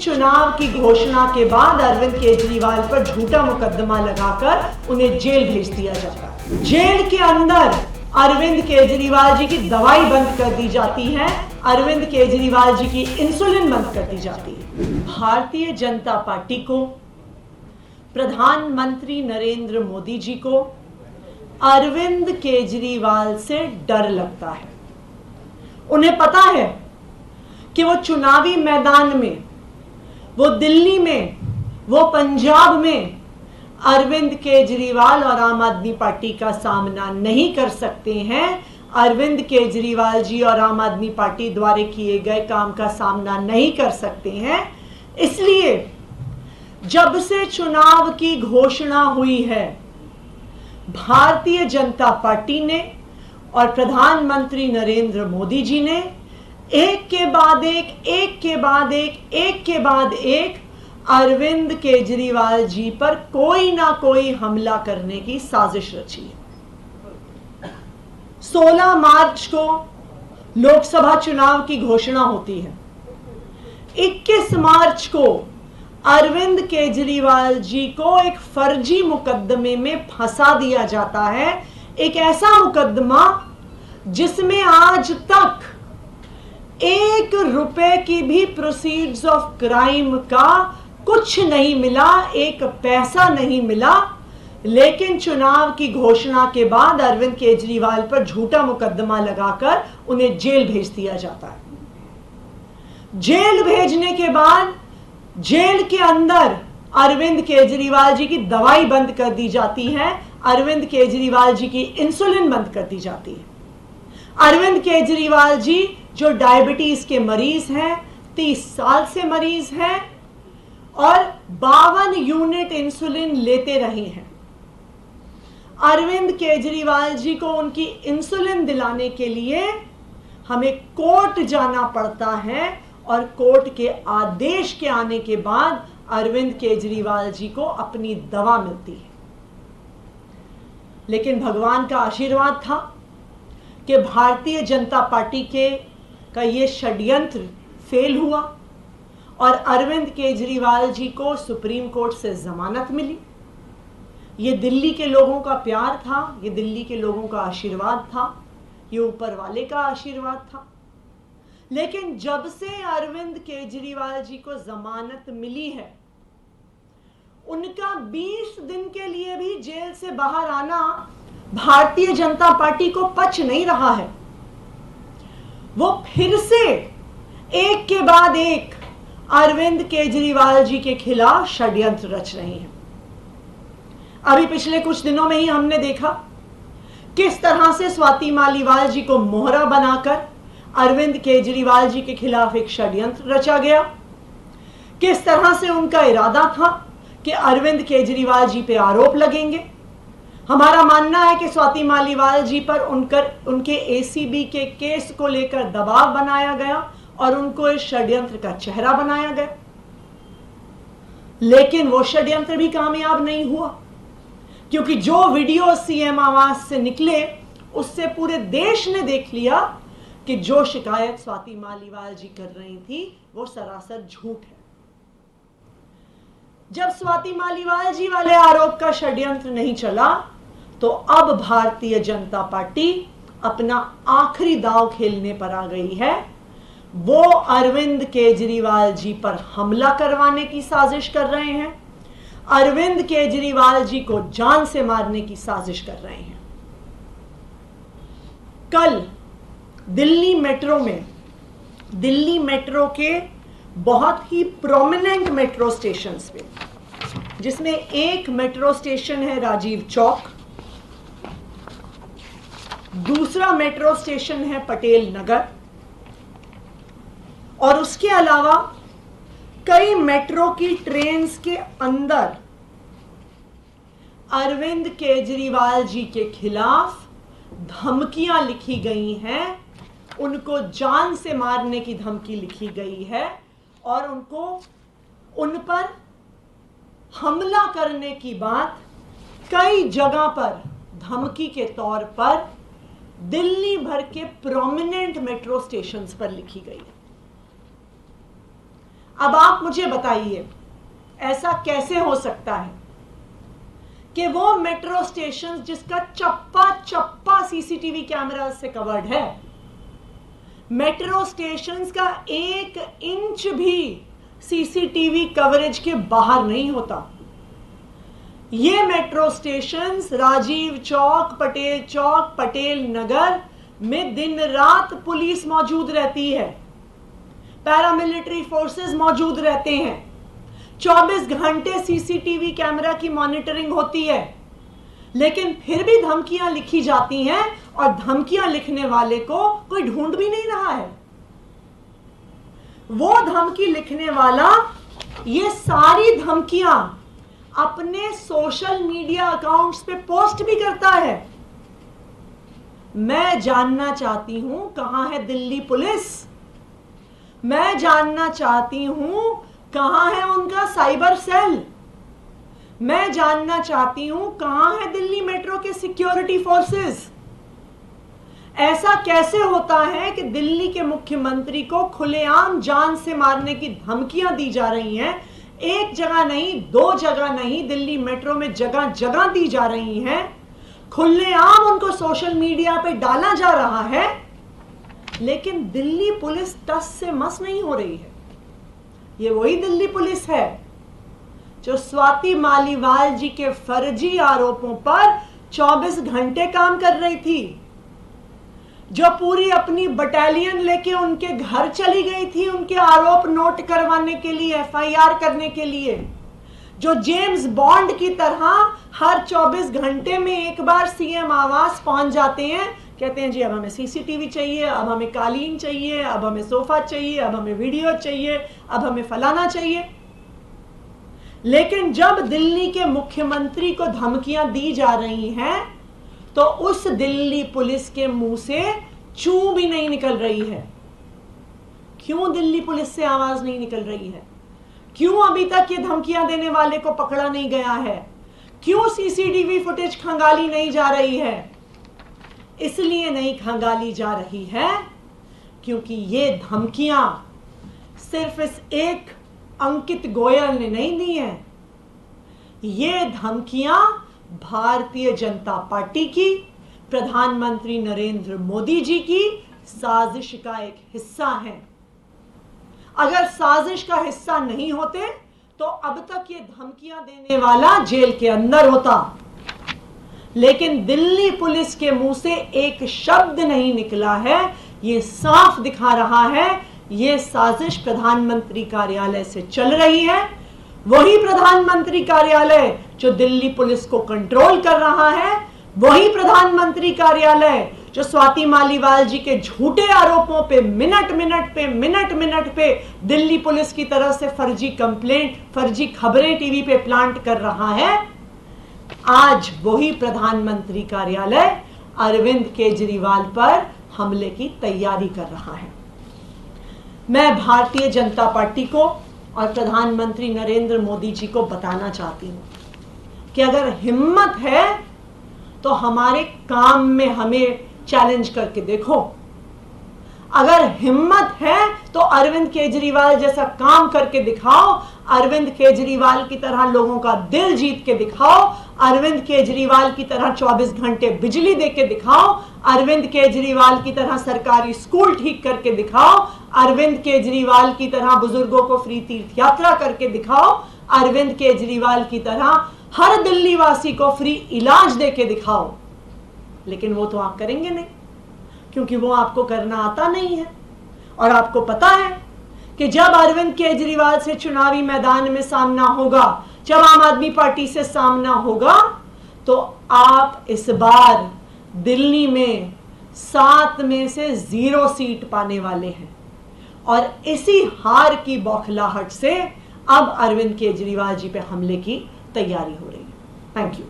चुनाव की घोषणा के बाद अरविंद केजरीवाल पर झूठा मुकदमा लगाकर उन्हें जेल भेज दिया जाता है। जेल के अंदर अरविंद केजरीवाल जी की दवाई बंद कर दी जाती है, अरविंद केजरीवाल जी की इंसुलिन बंद कर दी जाती है। भारतीय जनता पार्टी को, प्रधानमंत्री नरेंद्र मोदी जी को अरविंद केजरीवाल से डर लगता है। उन्हें पता है कि वो चुनावी मैदान में, वो दिल्ली में, वो पंजाब में अरविंद केजरीवाल और आम आदमी पार्टी का सामना नहीं कर सकते हैं। अरविंद केजरीवाल जी और आम आदमी पार्टी द्वारा किए गए काम का सामना नहीं कर सकते हैं। इसलिए जब से चुनाव की घोषणा हुई है, भारतीय जनता पार्टी ने और प्रधानमंत्री नरेंद्र मोदी जी ने एक के बाद एक अरविंद केजरीवाल जी पर कोई ना कोई हमला करने की साजिश रची है। 16 मार्च को लोकसभा चुनाव की घोषणा होती है। 21 मार्च को अरविंद केजरीवाल जी को एक फर्जी मुकदमे में फंसा दिया जाता है। एक ऐसा मुकदमा जिसमें आज तक 1 रुपए की भी प्रोसीड्स ऑफ क्राइम का कुछ नहीं मिला, 1 पैसा नहीं मिला। लेकिन चुनाव की घोषणा के बाद अरविंद केजरीवाल पर झूठा मुकदमा लगाकर उन्हें जेल भेज दिया जाता है। जेल भेजने के बाद जेल के अंदर अरविंद केजरीवाल जी की दवाई बंद कर दी जाती है, अरविंद केजरीवाल जी की इंसुलिन बंद कर दी जाती है। अरविंद केजरीवाल जी जो डायबिटीज के मरीज हैं, 30 साल से मरीज हैं और 52 यूनिट इंसुलिन लेते रहे हैं। अरविंद केजरीवाल जी को उनकी इंसुलिन दिलाने के लिए हमें कोर्ट जाना पड़ता है और कोर्ट के आदेश के आने के बाद अरविंद केजरीवाल जी को अपनी दवा मिलती है। लेकिन भगवान का आशीर्वाद था कि भारतीय जनता पार्टी का ये षड्यंत्र फेल हुआ और अरविंद केजरीवाल जी को सुप्रीम कोर्ट से जमानत मिली। ये दिल्ली के लोगों का प्यार था, ये दिल्ली के लोगों का आशीर्वाद था, ये ऊपर वाले का आशीर्वाद था। लेकिन जब से अरविंद केजरीवाल जी को जमानत मिली है, उनका 20 दिन के लिए भी जेल से बाहर आना भारतीय जनता पार्टी को पच नहीं रहा है। वो फिर से एक के बाद एक अरविंद केजरीवाल जी के खिलाफ षड्यंत्र रच रही हैं। अभी पिछले कुछ दिनों में ही हमने देखा किस तरह से स्वाति मालीवाल जी को मोहरा बनाकर अरविंद केजरीवाल जी के खिलाफ एक षड्यंत्र रचा गया। किस तरह से उनका इरादा था कि अरविंद केजरीवाल जी पे आरोप लगेंगे। हमारा मानना है कि स्वाति मालीवाल जी पर उनके एसीबी के केस को लेकर दबाव बनाया गया और उनको इस षड्यंत्र का चेहरा बनाया गया। लेकिन वो षड्यंत्र भी कामयाब नहीं हुआ, क्योंकि जो वीडियो सीएम आवास से निकले उससे पूरे देश ने देख लिया कि जो शिकायत स्वाति मालीवाल जी कर रही थी वो सरासर झूठ है। जब स्वाति मालीवाल जी वाले आरोप का षड्यंत्र नहीं चला, तो अब भारतीय जनता पार्टी अपना आखिरी दांव खेलने पर आ गई है। वो अरविंद केजरीवाल जी पर हमला करवाने की साजिश कर रहे हैं, अरविंद केजरीवाल जी को जान से मारने की साजिश कर रहे हैं। कल दिल्ली मेट्रो में, दिल्ली मेट्रो के बहुत ही प्रोमिनेंट मेट्रो स्टेशंस पे, जिसमें एक मेट्रो स्टेशन है राजीव चौक, दूसरा मेट्रो स्टेशन है पटेल नगर और उसके अलावा कई मेट्रो की ट्रेन्स के अंदर अरविंद केजरीवाल जी के खिलाफ धमकियां लिखी गई हैं। उनको जान से मारने की धमकी लिखी गई है और उन पर हमला करने की बात कई जगह पर धमकी के तौर पर दिल्ली भर के प्रोमिनेंट मेट्रो स्टेशंस पर लिखी गई है। अब आप मुझे बताइए, ऐसा कैसे हो सकता है कि वो मेट्रो स्टेशन जिसका चप्पा चप्पा सीसीटीवी कैमरा से कवर्ड है, मेट्रो स्टेशंस का 1 इंच भी सीसीटीवी कवरेज के बाहर नहीं होता। ये मेट्रो स्टेशंस राजीव चौक, पटेल नगर में दिन रात पुलिस मौजूद रहती है, पैरामिलिट्री फोर्सेस मौजूद रहते हैं, 24 घंटे सीसीटीवी कैमरा की मॉनिटरिंग होती है, लेकिन फिर भी धमकियां लिखी जाती हैं और धमकियां लिखने वाले को कोई ढूंढ भी नहीं रहा है। वो धमकी लिखने वाला ये सारी धमकियां अपने सोशल मीडिया अकाउंट्स पे पोस्ट भी करता है। मैं जानना चाहती हूं कहां है दिल्ली पुलिस, मैं जानना चाहती हूं कहां है उनका साइबर सेल, मैं जानना चाहती हूं कहां है दिल्ली मेट्रो के सिक्योरिटी फोर्सेस। ऐसा कैसे होता है कि दिल्ली के मुख्यमंत्री को खुलेआम जान से मारने की धमकियां दी जा रही हैं, एक जगह नहीं, 2 जगह नहीं, दिल्ली मेट्रो में जगह जगह दी जा रही हैं, खुलेआम उनको सोशल मीडिया पे डाला जा रहा है, लेकिन दिल्ली पुलिस टस से मस नहीं हो रही है। ये वही दिल्ली पुलिस है जो स्वाति मालीवाल जी के फर्जी आरोपों पर 24 घंटे काम कर रही थी, जो पूरी अपनी बटालियन लेके उनके घर चली गई थी उनके आरोप नोट करवाने के लिए, एफआईआर करने के लिए, जो जेम्स बॉन्ड की तरह हर 24 घंटे में एक बार सीएम आवास पहुंच जाते हैं, कहते हैं जी अब हमें सीसीटीवी चाहिए, अब हमें कालीन चाहिए, अब हमें सोफा चाहिए, अब हमें वीडियो चाहिए, अब हमें फलाना चाहिए। लेकिन जब दिल्ली के मुख्यमंत्री को धमकियां दी जा रही हैं तो उस दिल्ली पुलिस के मुंह से चू भी नहीं निकल रही है। क्यों दिल्ली पुलिस से आवाज नहीं निकल रही है? क्यों अभी तक ये धमकियां देने वाले को पकड़ा नहीं गया है? क्यों सीसीटीवी फुटेज खंगाली नहीं जा रही है? इसलिए नहीं खंगाली जा रही है क्योंकि ये धमकियां सिर्फ इस एक अंकित गोयल ने नहीं दी हैं। ये धमकियां भारतीय जनता पार्टी की, प्रधानमंत्री नरेंद्र मोदी जी की साजिश का एक हिस्सा है। अगर साजिश का हिस्सा नहीं होते तो अब तक ये धमकियां देने वाला जेल के अंदर होता, लेकिन दिल्ली पुलिस के मुंह से एक शब्द नहीं निकला है। ये साफ दिखा रहा है ये साजिश प्रधानमंत्री कार्यालय से चल रही है। वही प्रधानमंत्री कार्यालय जो दिल्ली पुलिस को कंट्रोल कर रहा है, वही प्रधानमंत्री कार्यालय जो स्वाति मालीवाल जी के झूठे आरोपों पे मिनट मिनट पे दिल्ली पुलिस की तरफ से फर्जी कंप्लेंट, फर्जी खबरें टीवी पे प्लांट कर रहा है, आज वही प्रधानमंत्री कार्यालय अरविंद केजरीवाल पर हमले की तैयारी कर रहा है। मैं भारतीय जनता पार्टी को और प्रधानमंत्री नरेंद्र मोदी जी को बताना चाहती हूं कि अगर हिम्मत है तो हमारे काम में हमें चैलेंज करके देखो। अगर हिम्मत है तो अरविंद केजरीवाल जैसा काम करके दिखाओ, अरविंद केजरीवाल की तरह लोगों का दिल जीत के दिखाओ, अरविंद केजरीवाल की तरह 24 घंटे बिजली दे के दिखाओ, अरविंद केजरीवाल की तरह सरकारी स्कूल ठीक करके दिखाओ, अरविंद केजरीवाल की तरह बुजुर्गों को फ्री तीर्थ यात्रा करके दिखाओ, अरविंद केजरीवाल की तरह हर दिल्ली वासी को फ्री इलाज दे के दिखाओ। लेकिन वो तो आप करेंगे नहीं, क्योंकि वो आपको करना आता नहीं है। और आपको पता है कि जब अरविंद केजरीवाल से चुनावी मैदान में सामना होगा, जब आम आदमी पार्टी से सामना होगा, तो आप इस बार दिल्ली में 7 में से 0 सीट पाने वाले हैं। और इसी हार की बौखलाहट से अब अरविंद केजरीवाल जी पे हमले की तैयारी हो रही है। Thank you.